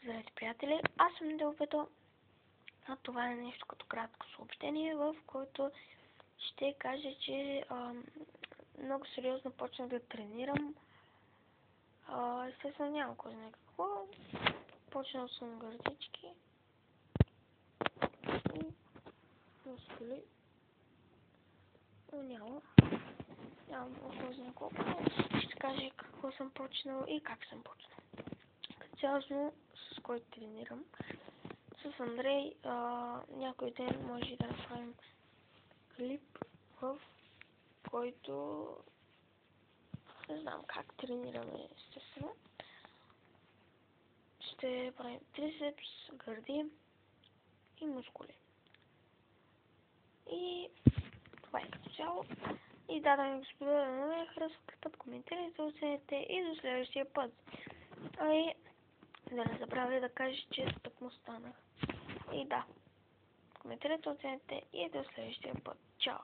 Здравейте, приятели! Аз съм Делбето, а това е нещо като кратко съобщение, в което ще кажа, че много сериозно почнах да тренирам. Естествено няма кой знае какво. Почнал съм гърдички и мускули. Но нямам кой знае колко. Ще кажа какво съм почнал и как съм почнал. Цялостно с който тренирам. С Андрей някой ден може да направим клип, в който не знам как тренираме, естествено. Ще правим трицепс, гърди и мускули. И това е като цяло. И дами и господа, да не харесва клипът, коментирайте, оценете и до следващия път. И да не забравя да кажа, че тъкмо станах. И да, коментирайте, оценете и до следващия път. Чао!